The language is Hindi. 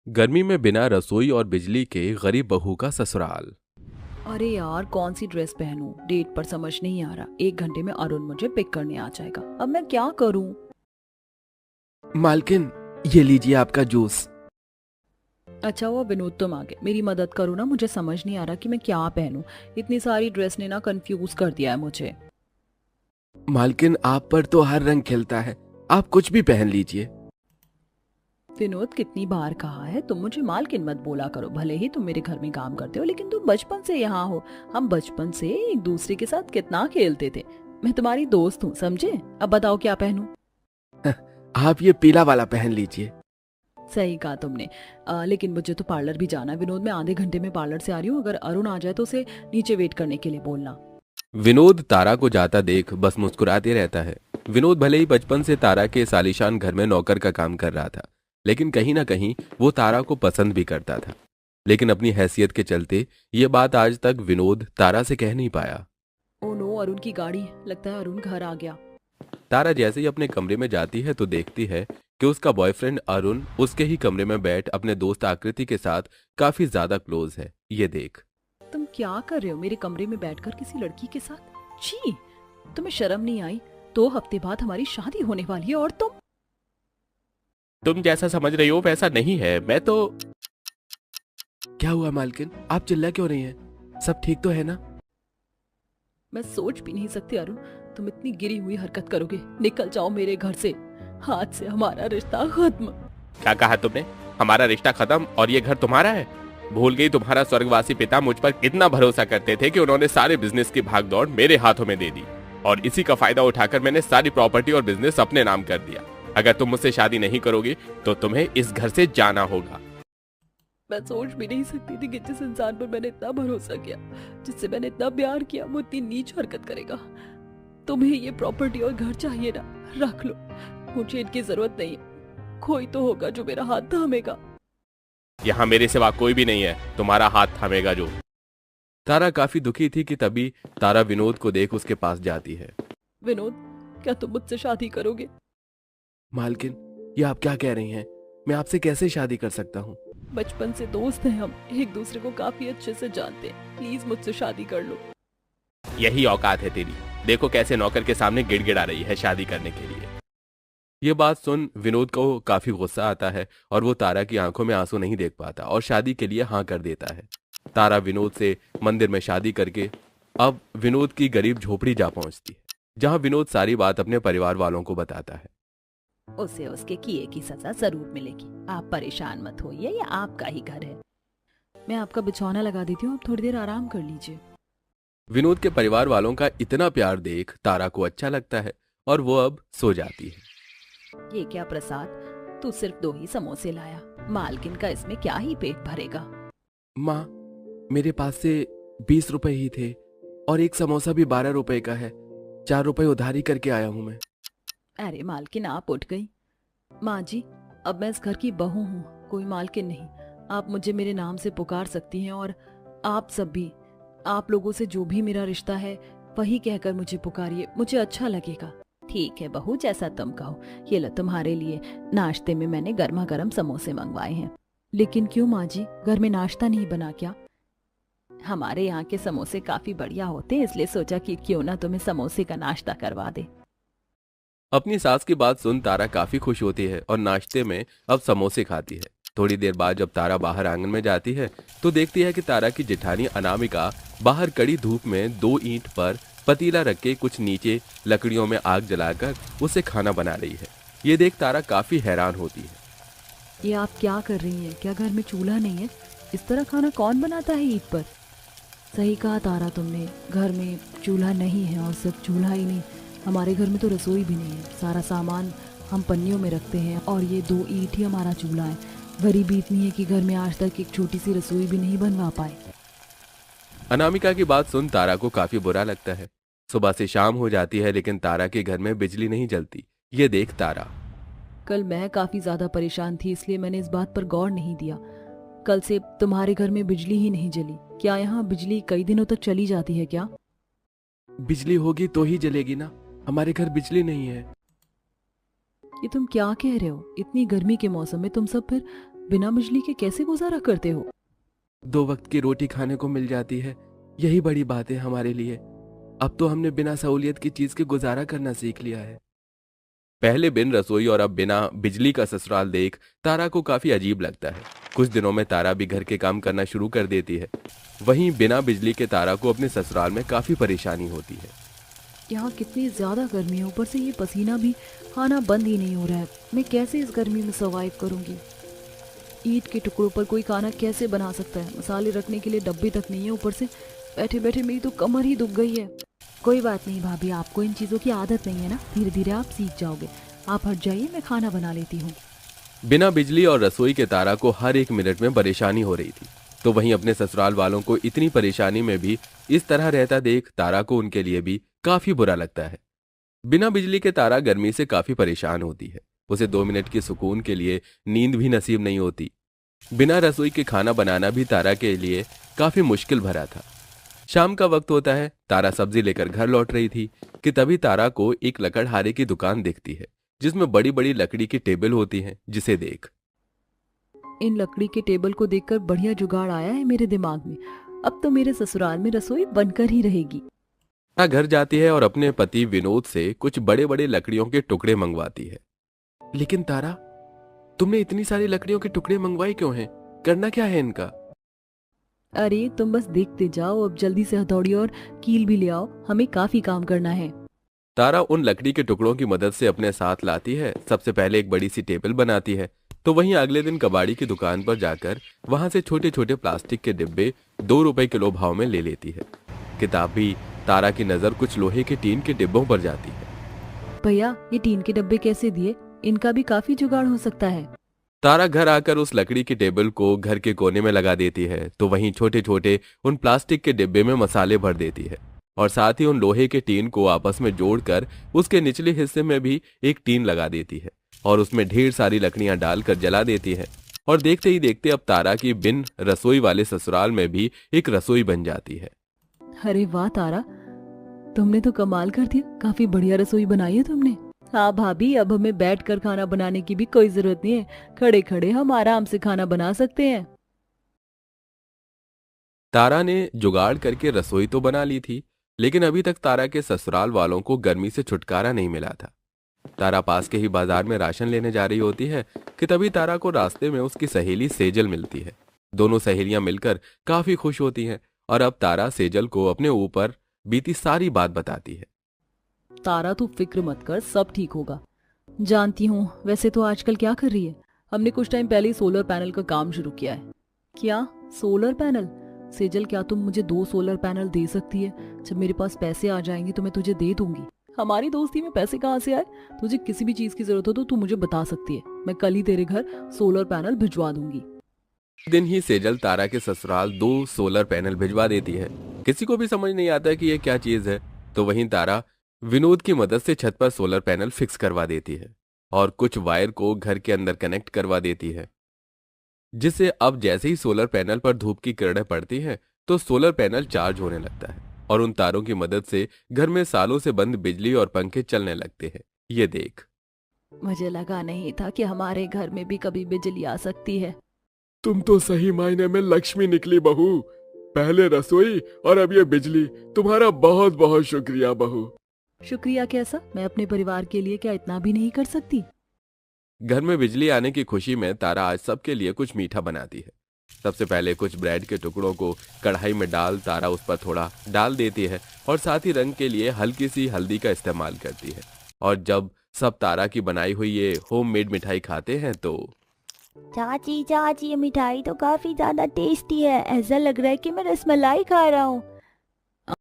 गर्मी में बिना रसोई और बिजली के गरीब बहू का ससुराल। अरे यार कौन सी ड्रेस पहनूं? डेट पर समझ नहीं आ रहा। 1 घंटे में अरुण मुझे पिक करने आ जाएगा। अब मैं क्या करूं? मालकिन, ये लीजिए आपका जूस। अच्छा हुआ विनोद तुम आ गए। मेरी मदद करो ना, मुझे समझ नहीं आ रहा कि मैं क्या पहनूं। इतनी सारी ड्रेस ने ना कंफ्यूज कर दिया है मुझे। मालकिन, आप पर तो हर रंग खिलता है, आप कुछ भी पहन लीजिए। विनोद कितनी बार कहा है तुम मुझे मालकिन मत बोला करो। भले ही तुम मेरे घर में काम करते हो, लेकिन तुम बचपन से यहाँ हो। हम बचपन से एक दूसरे के साथ कितना खेलते थे। मैं तुम्हारी दोस्त हूँ, समझे? अब बताओ क्या पहनूं? आप ये पीला वाला पहन लीजिए। सही कहा तुमने। लेकिन मुझे तो पार्लर भी जाना है विनोद। मैं आधे घंटे में पार्लर से आ रही हूँ। अगर अरुण आ जाए तो उसे नीचे वेट करने के लिए बोलना। विनोद तारा को जाता देख बस मुस्कुराते रहता है। विनोद भले ही बचपन से तारा के सालीशान घर में नौकर का काम कर रहा था, लेकिन कहीं ना कहीं वो तारा को पसंद भी करता था। लेकिन अपनी हैसियत के चलते ये बात आज तक विनोद तारा से कह नहीं पाया। ओ नो, अरुण की गाड़ी। लगता है अरुण घर आ गया। तारा जैसे ही अपने कमरे में जाती है तो देखती है कि उसका बॉयफ्रेंड अरुण उसके ही कमरे में बैठ अपने दोस्त आकृति के साथ काफी ज्यादा क्लोज है। ये देख। तुम क्या कर रहे हो मेरे कमरे में बैठकर किसी लड़की के साथ? छी, तुम्हें शर्म नहीं आई? 2 हफ्ते बाद हमारी शादी होने वाली है और तुम जैसा समझ रही हो वैसा नहीं है। मैं तो क्या हुआ मालकिन, आप चिल्ला क्यों रही हैं? सब ठीक तो है ना? मैं सोच भी नहीं सकती अरुण, तुम इतनी गिरी हुई हरकत करोगे। निकल जाओ मेरे घर से। आज से हमारा रिश्ता खत्म। क्या कहा तुमने? हमारा रिश्ता खत्म और ये घर तुम्हारा है? भूल गई तुम्हारा स्वर्गवासी पिता मुझ पर कितना भरोसा करते थे कि उन्होंने सारे बिजनेस की भागदौड़ मेरे हाथों में दे दी, और इसी का फायदा उठाकर मैंने सारी प्रॉपर्टी और बिजनेस अपने नाम कर दिया। अगर तुम मुझसे शादी नहीं करोगी तो तुम्हें इस घर से जाना होगा। मैं सोच भी नहीं सकती थी कि जिस इंसान पर मैंने इतना भरोसा किया, जिससे मैंने इतना प्यार किया, वो इतनी नीच हरकत करेगा। तुम्हें ये प्रॉपर्टी और घर चाहिए ना, रख लो। मुझे इनकी जरूरत नहीं है। कोई तो होगा जो मेरा हाथ थामेगा। यहाँ मेरे सिवा कोई भी नहीं है तुम्हारा हाथ थामेगा जो। तारा काफी दुखी थी कि तभी तारा विनोद को देख उसके पास जाती है। विनोद, क्या तुम मुझसे शादी करोगे? मालकिन, ये आप क्या कह रही हैं? मैं आपसे कैसे शादी कर सकता हूँ? बचपन से दोस्त हैं हम, एक दूसरे को काफी अच्छे से जानते हैं। प्लीज मुझसे शादी कर लो। यही औकात है तेरी। देखो कैसे नौकर के सामने गिड़गिड़ा रही है शादी करने के लिए। ये बात सुन विनोद को काफी गुस्सा आता है और वो तारा की आंखों में आंसू नहीं देख पाता और शादी के लिए हाँ कर देता है। तारा विनोद से मंदिर में शादी करके अब विनोद की गरीब झोपड़ी जा पहुंचती है, जहां विनोद सारी बात अपने परिवार वालों को बताता है। उसे उसके किए की सजा जरूर मिलेगी। आप परेशान मत होइए, ये आपका ही घर है। मैं आपका बिछौना लगा देती हूँ, आप थोड़ी देर आराम कर लीजिए। विनोद के परिवार वालों का इतना प्यार देख तारा को अच्छा लगता है और वो अब सो जाती है। ये क्या प्रसाद, तू सिर्फ 2 ही समोसे लाया। मालकिन का इसमें क्या ही पेट भरेगा। माँ, मेरे पास से 20 रुपए ही थे और एक समोसा भी 12 रुपए का है। 4 रुपए उधारी करके आया हूँ मैं। अरे मालकिन, आप उठ गई। माँ जी, अब मैं इस घर की बहू हूँ, कोई मालकिन नहीं। आप मुझे मेरे नाम से पुकार सकती हैं, और आप सब भी। आप लोगों से जो भी मेरा रिश्ता है वही कहकर मुझे पुकारिए, मुझे अच्छा लगेगा। ठीक है बहू, जैसा तुम कहो। ये लो तुम्हारे लिए, नाश्ते में मैंने गर्मा गर्म समोसे मंगवाए हैं। लेकिन क्यों माँ जी, घर में नाश्ता नहीं बना क्या? हमारे यहाँ के समोसे काफी बढ़िया होते हैं, इसलिए सोचा कि क्यों ना तुम्हें समोसे का नाश्ता करवा दे। अपनी सास की बात सुन तारा काफी खुश होती है और नाश्ते में अब समोसे खाती है। थोड़ी देर बाद जब तारा बाहर आंगन में जाती है तो देखती है कि तारा की जेठानी अनामिका बाहर कड़ी धूप में 2 ईंट पर पतीला रख के कुछ नीचे लकड़ियों में आग जलाकर उसे खाना बना रही है। ये देख तारा काफी हैरान होती है। ये आप क्या कर रही हैं? क्या घर में चूल्हा नहीं है? इस तरह खाना कौन बनाता है ईद पर? सही कहा तारा तुमने, घर में चूल्हा नहीं है। और सिर्फ चूल्हा ही नहीं, हमारे घर में तो रसोई भी नहीं है। सारा सामान हम पन्नियों में रखते हैं और ये 2 ईंट ही हमारा चूल्हा है। गरीबी इतनी है कि घर में आज तक एक छोटी सी रसोई भी नहीं बनवा पाए। अनामिका की बात सुन तारा को काफी बुरा लगता है। सुबह से शाम हो जाती है लेकिन तारा के घर में बिजली नहीं जलती। ये देख तारा। कल मैं काफी ज्यादा परेशान थी, इसलिए मैंने इस बात पर गौर नहीं दिया। कल से तुम्हारे घर में बिजली ही नहीं जली। क्या यहाँ बिजली कई दिनों तक चली जाती है क्या? बिजली होगी तो ही जलेगी ना, हमारे घर बिजली नहीं है। ये तुम क्या कह रहे हो? इतनी गर्मी के मौसम में तुम सब फिर बिना बिजली के कैसे गुजारा करते हो? 2 वक्त की रोटी खाने को मिल जाती है, यही बड़ी बात है हमारे लिए। अब तो हमने बिना सहूलियत की चीज के गुजारा करना सीख लिया है। पहले बिन रसोई और अब बिना बिजली का ससुराल देख तारा को काफी अजीब लगता है। कुछ दिनों में तारा भी घर के काम करना शुरू कर देती है। वहीं बिना बिजली के तारा को अपने ससुराल में काफी परेशानी होती है। यहाँ कितनी ज्यादा गर्मी है, ऊपर से ये पसीना भी आना बंद ही नहीं हो रहा है। मैं कैसे इस गर्मी में सर्वाइव करूंगी? ईंट के टुकड़ों पर कोई खाना कैसे बना सकता है? मसाले रखने के लिए डब्बे तक नहीं है, ऊपर से बैठे बैठे मेरी तो कमर ही दुख गई है। कोई बात नहीं भाभी, आपको इन चीज़ों की आदत नहीं है ना, धीरे धीरे आप सीख जाओगे। आप हट जाइए, मैं खाना बना लेती हूँ। बिना बिजली और रसोई के तारा को हर एक मिनट में परेशानी हो रही थी, तो वहीं अपने ससुराल वालों को इतनी परेशानी में भी इस तरह रहता देख तारा को उनके लिए भी काफी बुरा लगता है। बिना बिजली के तारा गर्मी से काफी परेशान होती है। उसे 2 मिनट की सुकून के लिए नींद भी नसीब नहीं होती। बिना रसोई के खाना बनाना भी तारा के लिए काफी मुश्किल भरा था। शाम का वक्त होता है। तारा सब्जी लेकर घर लौट रही थी कि तभी तारा को एक लकड़हारे की दुकान दिखती है जिसमें बड़ी बड़ी लकड़ी की टेबल होती हैं, जिसे देख इन लकड़ी के टेबल को देखकर बढ़िया जुगाड़ आया है मेरे दिमाग में। अब तो मेरे ससुराल में रसोई बनकर ही रहेगी। तारा घर जाती है और अपने पति विनोद से कुछ बड़े बड़े लकड़ियों के टुकड़े मंगवाती है। लेकिन तारा, तुमने इतनी सारी लकड़ियों के टुकड़े मंगवाए क्यों हैं? करना क्या है इनका? अरे तुम बस देखते जाओ, अब जल्दी से हथौड़ी और कील भी ले आओ, हमें काफी काम करना है। तारा उन लकड़ी के टुकड़ों की मदद से अपने साथ लाती है। सबसे पहले एक बड़ी सी टेबल बनाती है, तो वहीं अगले दिन कबाड़ी की दुकान पर जाकर वहां से छोटे छोटे प्लास्टिक के डिब्बे 2 रुपए किलो भाव में ले लेती है। किताब भी तारा की नजर कुछ लोहे के टीन के डिब्बों पर जाती है। भैया, ये टीन के डब्बे कैसे दिए? इनका भी काफी जुगाड़ हो सकता है। तारा घर आकर उस लकड़ी की टेबल को घर के कोने में लगा देती है, तो वहीं छोटे छोटे उन प्लास्टिक के डिब्बे में मसाले भर देती है और साथ ही उन लोहे के टीन को आपस में जोड़कर उसके निचले हिस्से में भी एक टीन लगा देती है और उसमें ढेर सारी लकड़ियां डालकर जला देती है। और देखते ही देखते अब तारा की बिन रसोई वाले ससुराल में भी एक रसोई बन जाती है। अरे वाह तारा, तुमने तो कमाल कर दिया, काफी बढ़िया रसोई बनाई है तुमने। हाँ भाभी, अब हमें बैठकर खाना बनाने की भी कोई जरूरत नहीं है, खड़े खड़े हम आराम से खाना बना सकते हैं। तारा ने जुगाड़ करके रसोई तो बना ली थी, लेकिन अभी तक तारा के ससुराल वालों को गर्मी से छुटकारा नहीं मिला था। तारा पास के ही बाजार में राशन लेने जा रही होती है कि तभी तारा को रास्ते में उसकी सहेली सेजल मिलती है। दोनों सहेलियां मिलकर काफी खुश होती हैं और अब तारा सेजल को अपने ऊपर बीती सारी बात बताती है। तारा तू फिक्र मत कर, सब ठीक होगा। जानती हूँ, वैसे तो आजकल क्या कर रही है? हमने कुछ टाइम पहले ही सोलर पैनल का काम शुरू किया है। क्या सोलर पैनल? सेजल, क्या तुम मुझे 2 सोलर पैनल दे सकती है? जब मेरे पास पैसे आ जाएंगे तो मैं तुझे दे दूंगी। हमारी दोस्ती में पैसे कहाँ से आए? तुझे किसी भी चीज की जरूरत हो तो तू मुझे बता सकती है, मैं कल ही तेरे घर सोलर पैनल भिजवा दूंगी। दिन ही सेजल तारा के ससुराल 2 सोलर पैनल भिजवा देती है। किसी को भी समझ नहीं आता कि ये क्या चीज है, तो वहीं तारा विनोद की मदद से छत पर सोलर पैनल फिक्स करवा देती है और कुछ वायर को घर के अंदर कनेक्ट करवा देती है, जिससे अब जैसे ही सोलर पैनल पर धूप की किरणें पड़ती हैं तो सोलर पैनल चार्ज होने लगता है और उन तारों की मदद से घर में सालों से बंद बिजली और पंखे चलने लगते हैं। ये देख, मुझे लगा नहीं था कि हमारे घर में भी कभी बिजली आ सकती है। तुम तो सही मायने में लक्ष्मी निकली बहू। पहले रसोई और अब ये बिजली। तुम्हारा बहुत बहुत शुक्रिया बहू। शुक्रिया कैसा? मैं अपने परिवार के लिए क्या इतना भी नहीं कर सकती? घर में बिजली आने की खुशी में तारा आज सबके लिए कुछ मीठा बनाती है। सबसे पहले कुछ ब्रेड के टुकड़ों को कढ़ाई में डाल तारा उस पर थोड़ा डाल देती है और साथ ही रंग के लिए हल्की सी हल्दी का इस्तेमाल करती है। और जब सब तारा की बनाई हुई ये होममेड मिठाई खाते हैं तो चाची चाची, ये मिठाई तो काफी ज्यादा टेस्टी है, ऐसा लग रहा है कि मैं रसमलाई खा रहा हूँ।